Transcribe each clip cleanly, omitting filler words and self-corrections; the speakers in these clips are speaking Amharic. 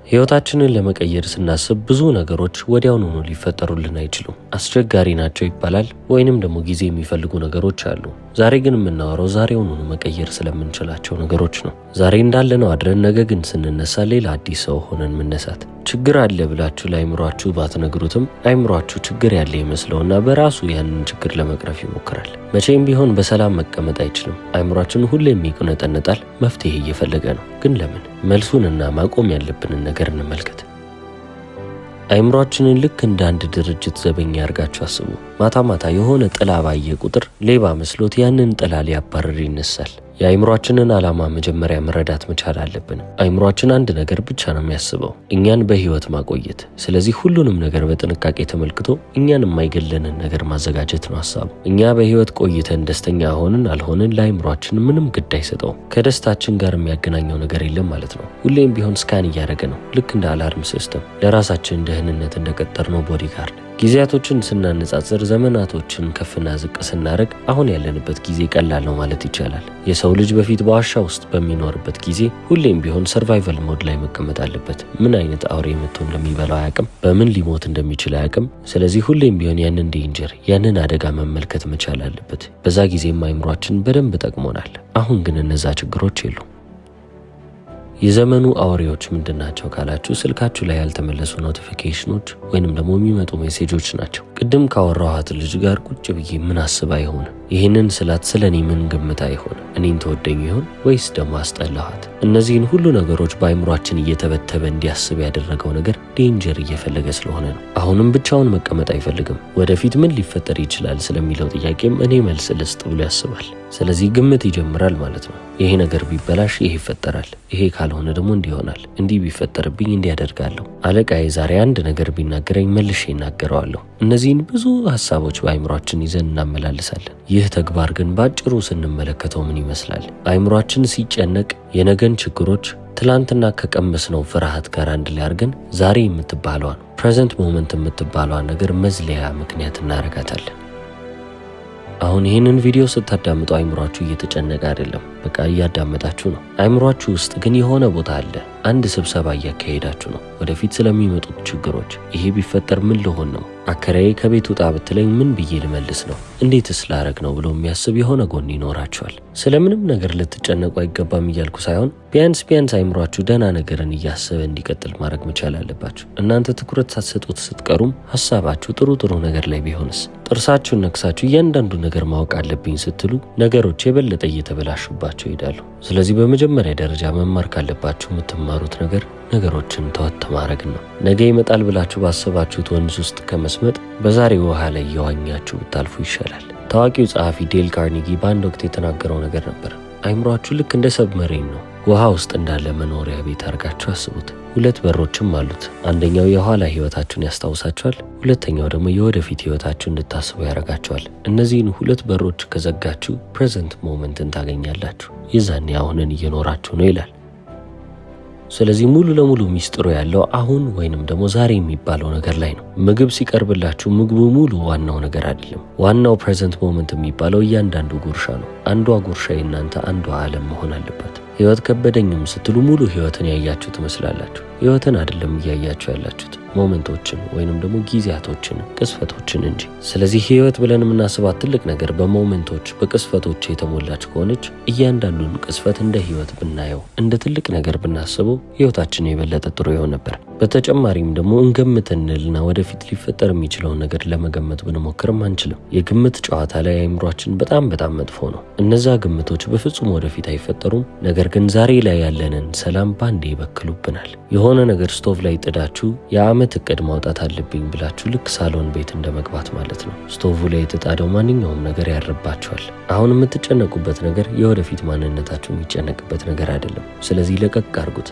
ህይወታችንን ለመቀየር ስናስብ ብዙ ነገሮች ወዲያውኑ ሊፈጠሩልን አይችሉም። አስቸጋሪ ናቸው ይባላል ወይንም ደግሞ ጊዜ የሚፈልጉ ነገሮች አሉ። ዛሬ ግን የምናወራው ዛሬውኑ መቀየር ስለምንችላቸው ነገሮች ነው። ዛሬ እንዳለነው አድረን ነገ ግን ስንነሳ ሌላ አዲስ ሰው ሆነን መነሳት። ችግር አለ ብላችሁ ለአይምሯችሁ ባትነግሩትም አይምሯችሁ ችግር ያለ ይመስለውና በራሱ ያንን ችግር ለመቅረፍ ይሞክራል። መቼም ቢሆን በሰላም መቀመጥ አይችልም። አይምሯችን ሁሌም ይቁነጠነጣል፣ መፍትሄ እየፈለገ ነው። ግን ለምን? መልሱንና ማቆም ያለብንን ነገር እንመልከት። አይምሯችንን ልክ እንደ አንድ ድርጅት ዘበኛ ያርጋችሁ አስቡ። ማታ ማታ የሆነ ጥላ ባየ ቁጥር ሌባ መስሎት ያንን ጥላ ሊያባርር ይነሳል። የአይምሯችንን ዓላማ መጀመሪያ መረዳት መቻል አለብን። አይምሯችን አንድ ነገር ብቻ ነው የሚያስበው፣ እኛን በህይወት ማቆየት። ስለዚህ ሁሉንም ነገር በጥንቃቄ ተመልክቶ እኛን የማይገለንን ነገር ማዘጋጀት ነው ሐሳቡ። እኛ በህይወት ቆይተን ደስተኛ ሆንን አልሆንን ለአይምሯችን ምንም ግድ አይሰጠውም። ከደስታችን ጋር የሚያገናኘው ነገር የለም ማለት ነው። ሁሌም ቢሆን ስካን እያደረገ ነው፣ ልክ እንደ አላርም ሲስተም፣ ለራሳችን ደህንነት እንደቀጠርነው ቦዲጋርድ። ጊዜያቶችን ስናነጻጽር ዘመናቶችን ከፍና ዝቅ ስናደርግ አሁን ያለንበት ጊዜ ቀላል ነው ማለት ይቻላል። የሰው ልጅ በፊት በዋሻ ውስጥ በሚኖርበት ጊዜ ሁሌም ቢሆን ሰርቫይቫል ሞድ ላይ መቀመጥ አለበት። ምን አይነት አውሬ መጥቶ እንደሚበላው አያውቅም፣ በምን ሊሞት እንደሚችል አያውቅም። ስለዚህ ሁሌም ቢሆን ያንን ዴንጀር፣ ያንን አደጋ መመልከት መቻል አለበት። በዛ ጊዜም አይምሯችን በደንብ ጠቅሞናል። አሁን ግን እነዛ ችግሮች የሉም። የዘመኑ አውሬዎች ምንድናቸው ካላችሁ ስልካችሁ ላይ ያልተመለሱ ኖቲፊኬሽኖች ወይንም ደግሞ የሚመጡ ሜሴጆች ናቸው። ቅድም ካወራኋት ልጅ ጋር ቁጭ ብዬ ምን አስባ ይሆን? ይህንን ስላት ስለኔ ምን ገምታ ይሆን? እኔን ተወደኝ ይሆን ወይስ ደግሞ አስጠላኋት? እነዚህን ሁሉ ነገሮች በአይምሯችን እየተበተበ እንዲያስብ ያደረገው ነገር ዴንጀር እየፈለገ ስለሆነ ነው። አሁንም ብቻውን መቀመጥ አይፈልግም። ወደፊት ምን ሊፈጠር ይችላል ስለሚለው ጥያቄም እኔ መልስ ልስጥ ብሎ ያስባል። ስለዚህ ግምት ይጀምራል ማለት ነው። ይሄ ነገር ቢበላሽ ይሄ ይፈጠራል፣ ይሄ ካልሆነ ደግሞ እንዲህ ይሆናል፣ እንዲህ ቢፈጠርብኝ እንዲህ ያደርጋለሁ፣ አለቃዬ ዛሬ አንድ ነገር ቢናገረኝ መልሼ እናገረዋለሁ። እነዚህን ብዙ ሀሳቦች በአይምሯችን ይዘን እናመላልሳለን። ይህ ተግባር ግን ባጭሩ ስንመለከተው ምን ይመስላል? አይምሯችን ሲጨነቅ የነገን ችግሮች ትላንትና ከቀመስነው ፍርሃት ጋር አንድ ላይ አድርገን ዛሬ የምትባለዋን ፕሬዘንት ሞመንት የምትባለዋን ነገር መዝለያ ምክንያት እናረጋታለን። አሁን ይህንን ቪዲዮ ስታዳምጡ አይምሯችሁ እየተጨነቀ አይደለም፣ በቃ እያዳመጣችሁ ነው። አይምሯችሁ ውስጥ ግን የሆነ ቦታ አለ። አንድ ስብሰባ እያካሄዳችሁ ነው፣ ወደፊት ስለሚመጡት ችግሮች። ይሄ ቢፈጠር ምን ልሆን ነው? አከራዬ ከቤት ውጣ ብትለኝ ምን ብዬ ልመልስ ነው? እንዴትስ ላረግ ነው ብሎ የሚያስብ የሆነ ጎን ይኖራችኋል። ስለምንም ነገር ልትጨነቁ አይገባም እያልኩ ሳይሆን ቢያንስ አይምሯችሁ ደህና ነገርን እያሰበ እንዲቀጥል ማድረግ መቻል አለባችሁ። እናንተ ትኩረት ሳትሰጡት ስትቀሩም ሀሳባችሁ ጥሩ ነገር ላይ ቢሆንስ? ጥርሳችሁን ነክሳችሁ እያንዳንዱ ነገር ማወቅ አለብኝ ስትሉ ነገሮች የበለጠ እየተበላሹባቸው ይሄዳሉ። ስለዚህ በመጀመሪያ ደረጃ መማር ካለባችሁ የምትማሩት ነገር ነገሮችን ተወት ማድረግ ነው። ነገ ይመጣል ብላችሁ ባሰባችሁት ወንዝ ውስጥ ከመስመጥ በዛሬው ውሃ ላይ እየዋኛችሁ ብታልፉ ይሻላል። ታዋቂው ጸሐፊ ዴል ካርኒጊ በአንድ ወቅት የተናገረው ነገር ነበር። አይምሯችሁ ልክ እንደ ሰብመሪን ነው። ውሃ ውስጥ እንዳለ መኖሪያ ቤት አድርጋችሁ አስቡት። 2 በሮችም አሉት። አንደኛው የኋላ ህይወታችሁን ያስታውሳችኋል፣ ሁለተኛው ደግሞ የወደፊት ህይወታችሁ እንድታስቡ ያደርጋችኋል። እነዚህን 2 በሮች ከዘጋችሁ ፕሬዘንት ሞመንትን ታገኛላችሁ። የዛኔ አሁንን እየኖራችሁ ነው ይላል። ስለዚህ ሙሉ ለሙሉ ሚስጥሩ ያለው አሁን ወይንም ደግሞ ዛሬ የሚባለው ነገር ላይ ነው። ምግብ ሲቀርብላችሁ ምግቡ ሙሉ ዋናው ነገር አይደለም። ዋናው ፕሬዘንት ሞመንት የሚባለው እያንዳንዱ ጉርሻ ነው። አንዷ ጉርሻ የእናንተ አንዷ ዓለም መሆን አለባት። ህይወት ከበደኝም ስትሉ ሙሉ ህይወትን ያያችሁ ትመስላላችሁ። ህይወትን አይደለም እያያችሁ ያላችሁት፣ ሞመንቶችን ወይንም ደግሞ ጊዜያቶችን፣ ቅስፈቶችን እንጂ። ስለዚህ ህይወት ብለን የምናስባት ትልቅ ነገር በሞመንቶች በቅስፈቶች የተሞላች ከሆነች እያንዳንዱን ቅስፈት እንደ ህይወት ብናየው፣ እንደ ትልቅ ነገር ብናስበው ህይወታችን የበለጠ ጥሩ ይሆን ነበር። በተጨማሪም ደግሞ እንገምት እንልና ወደፊት ሊፈጠር የሚችለውን ነገር ለመገመት ብንሞክርም አንችልም። የግምት ጨዋታ ላይ አይምሯችን በጣም መጥፎ ነው። እነዛ ግምቶች በፍጹም ወደፊት አይፈጠሩም። ነገር ግን ዛሬ ላይ ያለንን ሰላም ባንዴ ይበክሉብናል። የሆነ ነገር ስቶቭ ላይ ጥዳችሁ የዓመት እቅድ ማውጣት አለብኝ ብላችሁ ልክ ሳሎን ቤት እንደመግባት ማለት ነው። ስቶቭ ላይ የተጣደው ማንኛውም ነገር ያርባችኋል። አሁን የምትጨነቁበት ነገር የወደፊት ማንነታችሁ የሚጨነቅበት ነገር አይደለም። ስለዚህ ለቀቅ አርጉት።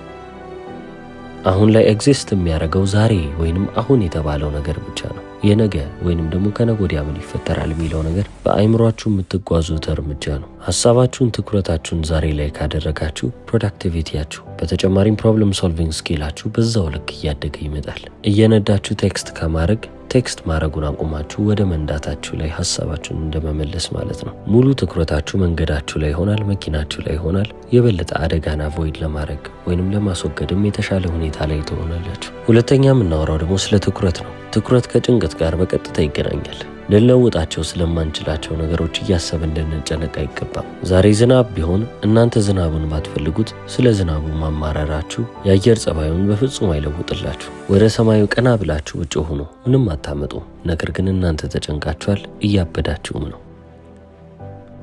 አሁን ላይ ኤግዚስት የሚያደርገው ዛሬ ወይንም አሁን የተባለው ነገር ብቻ ነው። የነገ ወይንም ደግሞ ከነገ ወዲያ ምን ይፈጠራል የሚለው ነገር በአይምሯችሁ የምትጓዙት እርምጃ ነው። ሐሳባችሁን፣ ትኩረታችሁን ዛሬ ላይ ካደረጋችሁ ፕሮዳክቲቪቲያችሁ፣ በተጨማሪም ፕሮብለም ሶልቪንግ ስኪላችሁ በዛው ልክ እያደገ ይመጣል። እየነዳችሁ ቴክስት ከማድረግ ቴክስት ማድረጉን አቁማችሁ ወደ መንዳታችሁ ላይ ሐሳባችሁን እንደመመለስ ማለት ነው። ሙሉ ትኩረታችሁ መንገዳችሁ ላይ ይሆናል፣ መኪናችሁ ላይ ይሆናል። የበለጠ አደጋን አቮይድ ለማድረግ ወይንም ለማስወገድም የተሻለ ሁኔታ ላይ ትሆናላችሁ። ሁለተኛ የምናወራው ደግሞ ስለ ትኩረት ነው። ትኩረት ከጭንቀት ጋር በቀጥታ ይገናኛል። ልንለውጣቸው ስለማንችላቸው ነገሮች እያሰብን እንድንጨነቅ አይገባም። ዛሬ ዝናብ ቢሆን እናንተ ዝናቡን ባትፈልጉት ስለ ዝናቡ ማማረራችሁ የአየር ጸባዩን በፍጹም አይለውጥላችሁ። ወደ ሰማዩ ቀና ብላችሁ ውጭ ሆኖ ምንም አታመጡም። ነገር ግን እናንተ ተጨንቃችኋል፣ እያበዳችሁም ነው።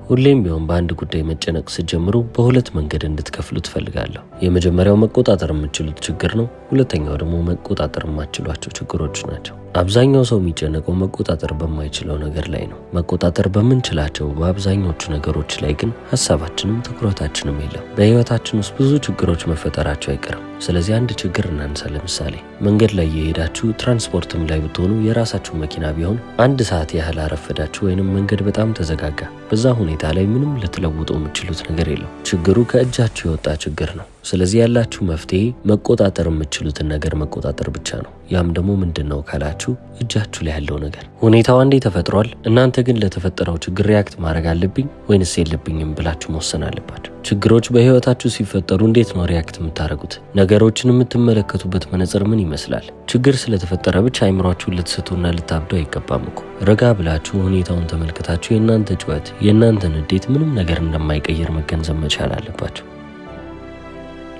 ሁሌም ቢሆን በአንድ ጉዳይ መጨነቅ ስትጀምሩ በሁለት መንገድ እንድትከፍሉ ትፈልጋለሁ። የመጀመሪያው መቆጣጠር የምትችሉት ችግር ነው። ሁለተኛው ደግሞ መቆጣጠር የማትችሏቸው ችግሮች ናቸው። አብዛኛው ሰው የሚጨነቀው መቆጣጠር በማይችለው ነገር ላይ ነው። መቆጣጠር በምንችላቸው በአብዛኞቹ ነገሮች ላይ ግን ሀሳባችንም ትኩረታችንም የለም። በህይወታችን ውስጥ ብዙ ችግሮች መፈጠራቸው አይቀርም። ስለዚህ አንድ ችግር እናንሳ። ለምሳሌ መንገድ ላይ የሄዳችሁ ትራንስፖርትም ላይ ብትሆኑ የራሳችሁ መኪና ቢሆን 1 ሰዓት ያህል አረፈዳችሁ ወይንም መንገድ በጣም ተዘጋጋ። በዛ ሁኔታ ላይ ምንም ልትለውጡ የምትችሉት ነገር የለም። ችግሩ ከእጃችሁ የወጣ ችግር ነው። ስለዚህ ያላችሁ መፍትሄ መቆጣጠር የምትችሉትን ነገር መቆጣጠር ብቻ ነው። ያም ደግሞ ምንድነው ካላችሁ እጃችሁ ላይ ያለው ነገር። ሁኔታው አንዴ ተፈጥሯል። እናንተ ግን ለተፈጠረው ችግር ሪያክት ማድረግ አለብኝ ወይንስ የለብኝም ብላችሁ መወሰን አለባችሁ። ችግሮች በህይወታችሁ ሲፈጠሩ እንዴት ነው ሪያክት የምታደርጉት? ነገሮችን የምትመለከቱበት መነጽር ምን ይመስላል? ችግር ስለተፈጠረ ብቻ አይምሯችሁን ልትስቱና ልታብዱ አይገባም እኮ። ረጋ ብላችሁ ሁኔታውን ተመልክታችሁ የእናንተ ጩኸት፣ የእናንተ ንዴት ምንም ነገር እንደማይቀይር መገንዘብ መቻል አለባችሁ።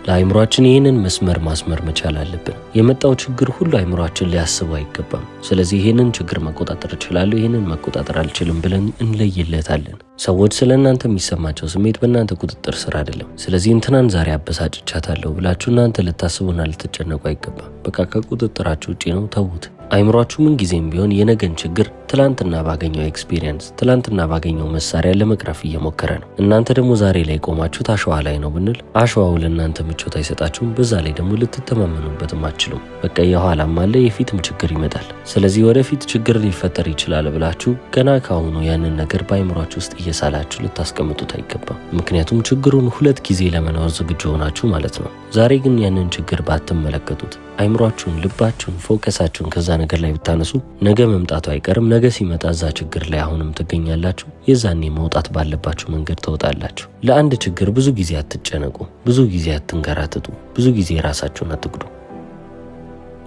ለአይምሯችን ይህንን መስመር ማስመር መቻል አለብን። የመጣው ችግር ሁሉ አይምሯችን ሊያስበው አይገባም። ስለዚህ ይህንን ችግር መቆጣጠር እችላለሁ፣ ይህንን መቆጣጠር አልችልም ብለን እንለይለታለን። ሰዎች ስለ እናንተ የሚሰማቸው ስሜት በእናንተ ቁጥጥር ስር አይደለም። ስለዚህ እንትናን ዛሬ አበሳጭቻታለሁ ብላችሁ እናንተ ልታስቡና ልትጨነቁ አይገባም። በቃ ከቁጥጥራችሁ ውጪ ነው፣ ተዉት። አይምሯችሁ ምን ጊዜም ቢሆን የነገን ችግር ትላንትና ባገኘው ኤክስፒሪየንስ፣ ትላንትና ባገኘው መሳሪያ ለመቅረፍ እየሞከረ ነው። እናንተ ደግሞ ዛሬ ላይ ቆማችሁት አሸዋ ላይ ነው ብንል አሸዋው ለእናንተ ምቾት አይሰጣችሁም። በዛ ላይ ደግሞ ልትተማመኑበትም አትችሉም። በቃ የኋላም አለ የፊትም ችግር ይመጣል። ስለዚህ ወደፊት ችግር ሊፈጠር ይችላል ብላችሁ ገና ካሁኑ ያንን ነገር በአይምሯችሁ ውስጥ እየሳላችሁ ልታስቀምጡት አይገባም። ምክንያቱም ችግሩን 2 ጊዜ ለመኖር ዝግጁ ሆናችሁ ማለት ነው። ዛሬ ግን ያንን ችግር ባትመለከቱት፣ አይምሯችሁን፣ ልባችሁን፣ ፎከሳችሁን ከዛ ነገር ላይ ብታነሱ ነገ መምጣቱ አይቀርም። ነገ ሲመጣ እዛ ችግር ላይ አሁንም ትገኛላችሁ። የዛኔ መውጣት ባለባችሁ መንገድ ትወጣላችሁ። ለአንድ ችግር ብዙ ጊዜ አትጨነቁ፣ ብዙ ጊዜ አትንከራተቱ፣ ብዙ ጊዜ ራሳችሁን አትጉዱ።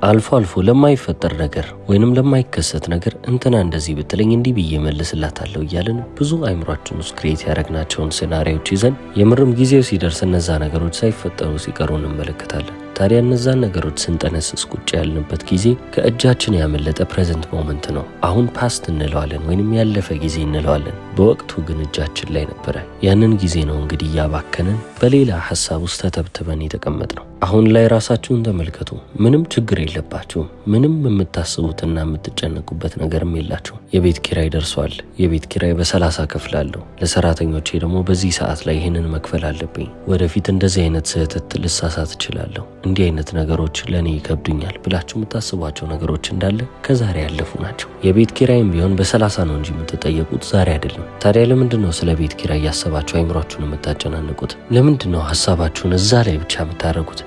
አልፎ አልፎ ለማይፈጠር ነገር ወይንም ለማይከሰት ነገር እንትና እንደዚህ ብትለኝ እንዲህ ብዬ መልስላታለሁ እያልን ብዙ አይምሯችን ውስጥ ክሬት ያደረግናቸውን ሴናሪዮች ይዘን የምርም ጊዜው ሲደርስ እነዛ ነገሮች ሳይፈጠሩ ሲቀሩ እንመለከታለን። ታዲያ እነዛን ነገሮች ስንጠነስስ ቁጭ ያልንበት ጊዜ ከእጃችን ያመለጠ ፕሬዘንት ሞመንት ነው። አሁን ፓስት እንለዋለን ወይንም ያለፈ ጊዜ እንለዋለን። በወቅቱ ግን እጃችን ላይ ነበረ። ያንን ጊዜ ነው እንግዲህ እያባከንን በሌላ ሀሳብ ውስጥ ተተብትበን የተቀመጥ ነው። አሁን ላይ ራሳችሁን ተመልከቱ። ምንም ችግር የለባችሁም። ምንም የምታስቡትና የምትጨነቁበት ነገርም የላችሁም። የቤት ኪራይ ደርሷል። የቤት ኪራይ በ30 ከፍላለሁ። ለሰራተኞቼ ደግሞ በዚህ ሰዓት ላይ ይህንን መክፈል አለብኝ። ወደፊት እንደዚህ አይነት ስህተት ልሳሳት እችላለሁ። እንዲህ አይነት ነገሮች ለኔ ይከብዱኛል ብላችሁ የምታስቧቸው ነገሮች እንዳለ ከዛሬ ያለፉ ናቸው። የቤት ኪራይም ቢሆን በ30 ነው እንጂ የምትጠየቁት ዛሬ አይደለም። ታዲያ ለምንድን ነው ስለ ቤት ኪራይ እያሰባችሁ አይምሯችሁን የምታጨናንቁት? ለምንድን ነው ሀሳባችሁን እዛ ላይ ብቻ የምታደርጉት?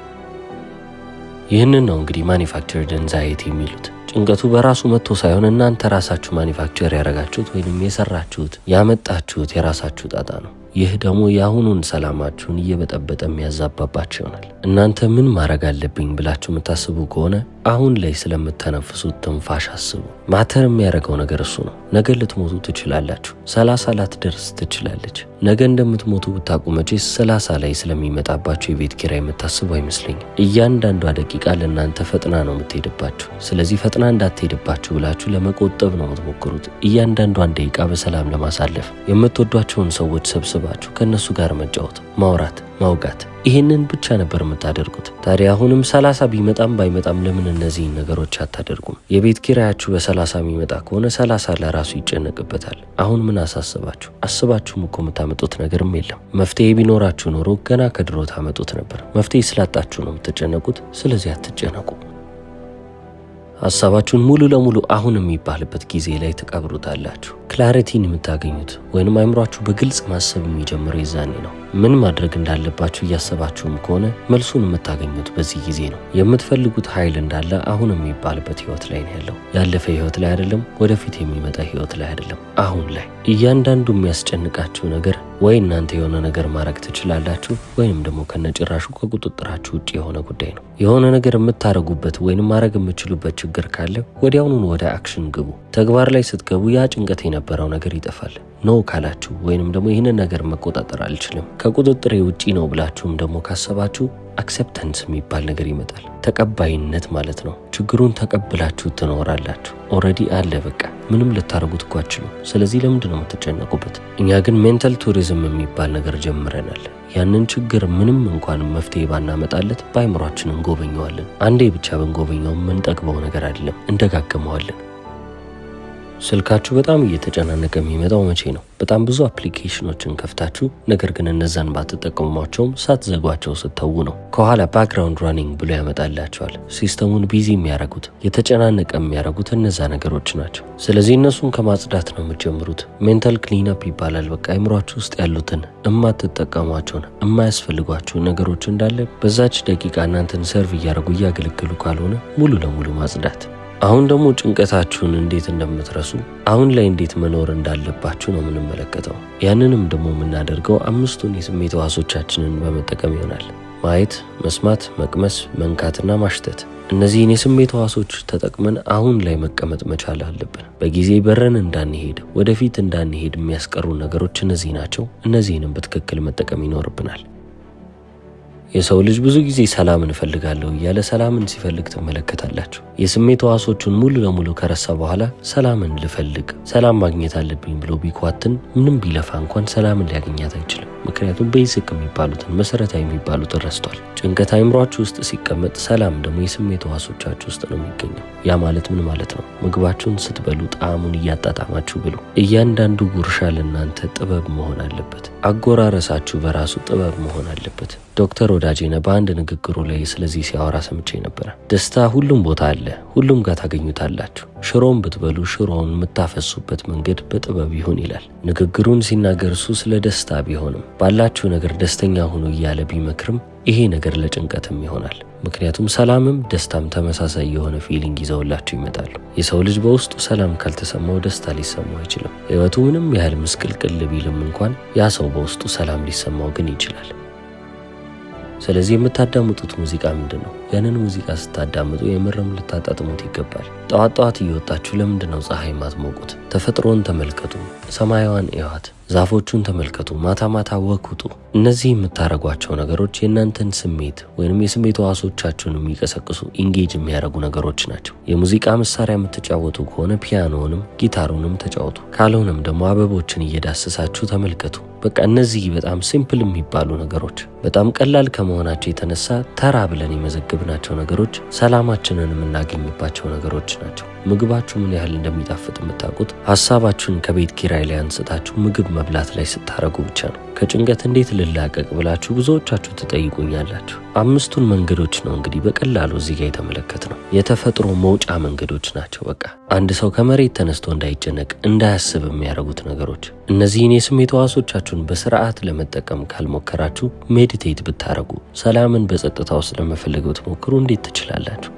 ይህንን ነው እንግዲህ ማኒፋክቸርድ አንዛይቲ የሚሉት። ጭንቀቱ በራሱ መጥቶ ሳይሆን እናንተ ራሳችሁ ማኒፋክቸር ያደረጋችሁት ወይንም የሰራችሁት ያመጣችሁት የራሳችሁ ጣጣ ነው። ይህ ደግሞ የአሁኑን ሰላማችሁን እየበጠበጠ የሚያዛባባችሁ ይሆናል። እናንተ ምን ማድረግ አለብኝ ብላችሁ የምታስቡ ከሆነ አሁን ላይ ስለምተነፍሱት ትንፋሽ አስቡ። ማተር የሚያደርገው ነገር እሱ ነው። ነገ ልትሞቱ ትችላላችሁ። 30 ላትደርስ ትችላለች። ነገ እንደምትሞቱ ብታውቁ መቼስ 30 ላይ ስለሚመጣባችሁ የቤት ኪራይ የምታስቡ አይመስለኝም። እያንዳንዷ ደቂቃ ለእናንተ ፈጥና ነው የምትሄድባችሁ። ስለዚህ ፈጥና እንዳትሄድባችሁ ብላችሁ ለመቆጠብ ነው የምትሞክሩት። እያንዳንዷን ደቂቃ በሰላም ለማሳለፍ የምትወዷቸውን ሰዎች ሰብስባችሁ ከእነሱ ጋር መጫወት፣ ማውራት፣ ማውጋት፣ ይህንን ብቻ ነበር የምታደርጉት። ታዲያ አሁንም 30 ቢመጣም ባይመጣም ለምን እነዚህን ነገሮች አታደርጉም? የቤት ኪራያችሁ በ30 የሚመጣ ከሆነ 30 ለራሱ ይጨነቅበታል። አሁን ምን አሳስባችሁ? አስባችሁም እኮ የምታመጡት ነገርም የለም። መፍትሄ ቢኖራችሁ ኖሮ ገና ከድሮ ታመጡት ነበር። መፍትሄ ስላጣችሁ ነው የምትጨነቁት። ስለዚህ አትጨነቁ። ሐሳባችሁን ሙሉ ለሙሉ አሁን የሚባልበት ጊዜ ላይ ተቀብሩታላችሁ። ክላሪቲን የምታገኙት ወይንም አይምሯችሁ በግልጽ ማሰብ የሚጀምረው የዛኔ ነው። ምን ማድረግ እንዳለባችሁ እያሰባችሁም ከሆነ መልሱን የምታገኙት በዚህ ጊዜ ነው። የምትፈልጉት ኃይል እንዳለ አሁን የሚባልበት ህይወት ላይ ነው ያለው። ያለፈ ህይወት ላይ አይደለም፣ ወደፊት የሚመጣ ህይወት ላይ አይደለም፣ አሁን ላይ። እያንዳንዱ የሚያስጨንቃችሁ ነገር ወይ እናንተ የሆነ ነገር ማድረግ ትችላላችሁ ወይንም ደግሞ ከነጭራሹ ከቁጥጥራችሁ ውጭ የሆነ ጉዳይ ነው። የሆነ ነገር የምታረጉበት ወይንም ማድረግ የምትችሉበት ችግር ካለ ወዲያውኑ ወደ አክሽን ግቡ። ተግባር ላይ ስትገቡ ያ ጭንቀት የነበረው ነገር ይጠፋል። ኖ ካላችሁ ወይንም ደግሞ ይህንን ነገር መቆጣጠር አልችልም፣ ከቁጥጥሬ ውጪ ነው ብላችሁም ደግሞ ካሰባችሁ አክሴፕተንስ የሚባል ነገር ይመጣል። ተቀባይነት ማለት ነው። ችግሩን ተቀብላችሁ ትኖራላችሁ። ኦልሬዲ አለ፣ በቃ ምንም ልታረጉት እኮ አትችሉም። ስለዚህ ለምንድን ነው የምትጨነቁበት? እኛ ግን ሜንታል ቱሪዝም የሚባል ነገር ጀምረናል። ያንን ችግር ምንም እንኳን መፍትሄ ባናመጣለት በአይምሯችን እንጎበኘዋለን። አንዴ ብቻ ብንጎበኘው የምንጠግበው ነገር አይደለም፣ እንደጋገመዋለን። ስልካችሁ በጣም እየተጨናነቀ የሚመጣው መቼ ነው? በጣም ብዙ አፕሊኬሽኖችን ከፍታችሁ ነገር ግን እነዛን ባትጠቀሟቸውም ሳትዘጓቸው ስተው ነው። ከኋላ ባክግራውንድ ራኒንግ ብሎ ያመጣላቸዋል። ሲስተሙን ቢዚ የሚያደርጉት የተጨናነቀ የሚያደርጉት እነዛ ነገሮች ናቸው። ስለዚህ እነሱን ከማጽዳት ነው የምትጀምሩት። ሜንታል ክሊንአፕ ይባላል። በቃ አይምሯችሁ ውስጥ ያሉትን የማትጠቀሟቸውን የማያስፈልጓቸውን ነገሮች እንዳለ በዛች ደቂቃ እናንተን ሰርቭ እያደረጉ እያገለገሉ ካልሆነ ሙሉ ለሙሉ ማጽዳት። አሁን ደግሞ ጭንቀታችሁን እንዴት እንደምትረሱ አሁን ላይ እንዴት መኖር እንዳለባችሁ ነው የምንመለከተው። ያንንም ደግሞ የምናደርገው 5ቱን የስሜት ሕዋሶቻችንን በመጠቀም ይሆናል። ማየት፣ መስማት፣ መቅመስ፣ መንካትና ማሽተት። እነዚህን የስሜት ሕዋሶች ተጠቅመን አሁን ላይ መቀመጥ መቻል አለብን። በጊዜ በረን እንዳንሄድ፣ ወደፊት እንዳንሄድ የሚያስቀሩ ነገሮች እነዚህ ናቸው። እነዚህንም በትክክል መጠቀም ይኖርብናል። የሰው ልጅ ብዙ ጊዜ ሰላምን እፈልጋለሁ እያለ ሰላምን ሲፈልግ ትመለከታላችሁ። የስሜት ሕዋሶቹን ሙሉ ለሙሉ ከረሳ በኋላ ሰላምን ልፈልግ፣ ሰላም ማግኘት አለብኝ ብሎ ቢኳትን ምንም ቢለፋ እንኳን ሰላምን ሊያገኛት አይችልም። ምክንያቱም ቤዚክ የሚባሉትን መሰረታዊ የሚባሉትን ረስቷል። ጭንቀት አይምሯችሁ ውስጥ ሲቀመጥ፣ ሰላም ደግሞ የስሜት ሕዋሶቻችሁ ውስጥ ነው የሚገኘው። ያ ማለት ምን ማለት ነው? ምግባችሁን ስትበሉ ጣዕሙን እያጣጣማችሁ ብሉ። እያንዳንዱ ጉርሻ ለእናንተ ጥበብ መሆን አለበት። አጎራረሳችሁ በራሱ ጥበብ መሆን አለበት። ዶክተር ወዳጄነ በአንድ ንግግሩ ላይ ስለዚህ ሲያወራ ሰምቼ ነበረ። ደስታ ሁሉም ቦታ አለ፣ ሁሉም ጋር ታገኙታላችሁ። ሽሮን ብትበሉ ሽሮውን የምታፈሱበት መንገድ በጥበብ ይሁን ይላል። ንግግሩን ሲናገር እሱ ስለ ደስታ ቢሆንም ባላችሁ ነገር ደስተኛ ሁኑ እያለ ቢመክርም ይሄ ነገር ለጭንቀትም ይሆናል። ምክንያቱም ሰላምም ደስታም ተመሳሳይ የሆነ ፊሊንግ ይዘውላችሁ ይመጣሉ። የሰው ልጅ በውስጡ ሰላም ካልተሰማው ደስታ ሊሰማው አይችልም። ሕይወቱ ምንም ያህል ምስቅልቅል ቢልም እንኳን ያ ሰው በውስጡ ሰላም ሊሰማው ግን ይችላል። ስለዚህ የምታዳምጡት ሙዚቃ ምንድን ነው? ያንን ሙዚቃ ስታዳምጡ የምርም ልታጣጥሙት ይገባል። ጠዋት ጠዋት እየወጣችሁ ለምንድን ነው ፀሐይ ማትሞቁት? ተፈጥሮን ተመልከቱ፣ ሰማያዋን እዩዋት፣ ዛፎቹን ተመልከቱ፣ ማታ ማታ ወኩጡ። እነዚህ የምታረጓቸው ነገሮች የእናንተን ስሜት ወይንም የስሜት ሕዋሶቻችሁን የሚቀሰቅሱ ኢንጌጅ የሚያደርጉ ነገሮች ናቸው። የሙዚቃ መሳሪያ የምትጫወቱ ከሆነ ፒያኖንም ጊታሩንም ተጫወቱ። ካልሆነም ደግሞ አበቦችን እየዳሰሳችሁ ተመልከቱ። በቃ እነዚህ በጣም ሲምፕል የሚባሉ ነገሮች በጣም ቀላል ከመሆናቸው የተነሳ ተራ ብለን የመዘገብናቸው ነገሮች ሰላማችንን የምናገኝባቸው ነገሮች ናቸው። ምግባችሁ ምን ያህል እንደሚጣፍጥ የምታውቁት ሀሳባችሁን ከቤት ኪራይ ላይ አንስታችሁ ምግብ መብላት ላይ ስታረጉ ብቻ ነው። ከጭንቀት እንዴት ልላቀቅ ብላችሁ ብዙዎቻችሁ ትጠይቁኛላችሁ። 5ቱን መንገዶች ነው እንግዲህ በቀላሉ እዚህ ጋር የተመለከትነው። የተፈጥሮ መውጫ መንገዶች ናቸው። በቃ አንድ ሰው ከመሬት ተነስቶ እንዳይጨነቅ እንዳያስብ የሚያደርጉት ነገሮች። እነዚህን የስሜት ሕዋሶቻችሁን በስርዓት ለመጠቀም ካልሞከራችሁ ሜዲቴት ብታረጉ፣ ሰላምን በጸጥታ ውስጥ ለመፈለግ ብትሞክሩ እንዴት ትችላላችሁ?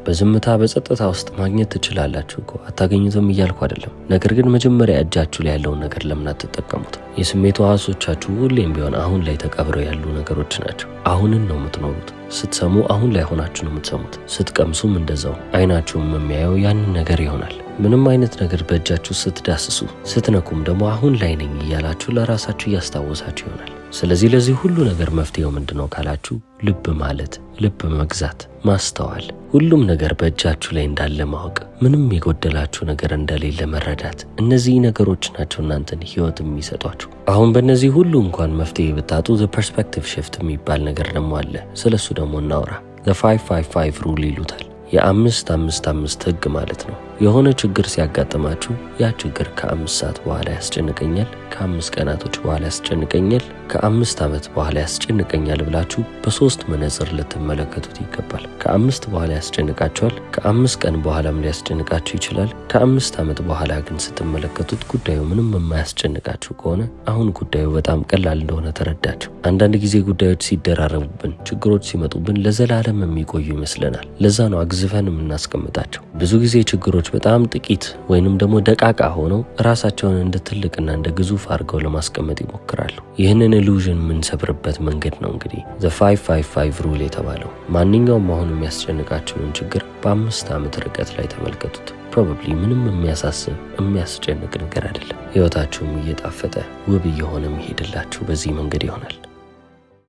በዝምታ በጸጥታ ውስጥ ማግኘት ትችላላችሁ እኮ። አታገኙትም እያልኩ አይደለም። ነገር ግን መጀመሪያ እጃችሁ ላይ ያለውን ነገር ለምን አትጠቀሙት? የስሜት ሕዋሶቻችሁ ሁሌም ቢሆን አሁን ላይ ተቀብረው ያሉ ነገሮች ናቸው። አሁንን ነው የምትኖሩት። ስትሰሙ አሁን ላይ ሆናችሁ ነው የምትሰሙት። ስትቀምሱም እንደዛው። አይናችሁም የሚያየው ያንን ነገር ይሆናል። ምንም አይነት ነገር በእጃችሁ ስትዳስሱ ስትነኩም ደግሞ አሁን ላይ ነኝ እያላችሁ ለራሳችሁ እያስታወሳችሁ ይሆናል። ስለዚህ ለዚህ ሁሉ ነገር መፍትሄው ምንድነው ካላችሁ፣ ልብ ማለት፣ ልብ መግዛት፣ ማስተዋል፣ ሁሉም ነገር በእጃችሁ ላይ እንዳለ ማወቅ፣ ምንም የጎደላችሁ ነገር እንደሌለ መረዳት። እነዚህ ነገሮች ናቸው እናንተን ህይወት የሚሰጧችሁ። አሁን በእነዚህ ሁሉ እንኳን መፍትሄ ብታጡ the perspective shift የሚባል ነገር ደግሞ አለ። ስለሱ ደግሞ እናውራ። the 555 ሩል ይሉታል። የ555 ህግ ማለት ነው። የሆነ ችግር ሲያጋጥማችሁ ያ ችግር ከ5 ሰዓት በኋላ ያስጨንቀኛል፣ ከ5 ቀናቶች በኋላ ያስጨንቀኛል፣ ከ5 ዓመት በኋላ ያስጨንቀኛል ብላችሁ በ3 መነጽር ልትመለከቱት ይገባል። ከ5 በኋላ ያስጨንቃችኋል፣ ከ5 ቀን በኋላም ሊያስጨንቃችሁ ይችላል። ከ5 ዓመት በኋላ ግን ስትመለከቱት ጉዳዩ ምንም የማያስጨንቃችሁ ከሆነ አሁን ጉዳዩ በጣም ቀላል እንደሆነ ተረዳችሁ። አንዳንድ ጊዜ ጉዳዮች ሲደራረቡብን፣ ችግሮች ሲመጡብን ለዘላለም የሚቆዩ ይመስለናል። ለዛ ነው አግዝፈን የምናስቀምጣቸው። ብዙ ጊዜ ችግሮች በጣም ጥቂት ወይንም ደግሞ ደቃቃ ሆነው ራሳቸውን እንደ ትልቅና እንደ ግዙፍ አድርገው ለማስቀመጥ ይሞክራሉ። ይህንን ኢሉዥን የምንሰብርበት መንገድ ነው እንግዲህ the 555 ሩል የተባለው። ማንኛውም አሁን የሚያስጨንቃችሁን ችግር በ5 ዓመት ርቀት ላይ ተመልከቱት። ፕሮባብሊ ምንም የሚያሳስብ የሚያስጨንቅ ነገር አይደለም። ህይወታችሁም እየጣፈጠ ውብ እየሆነ የሚሄድላችሁ በዚህ መንገድ ይሆናል።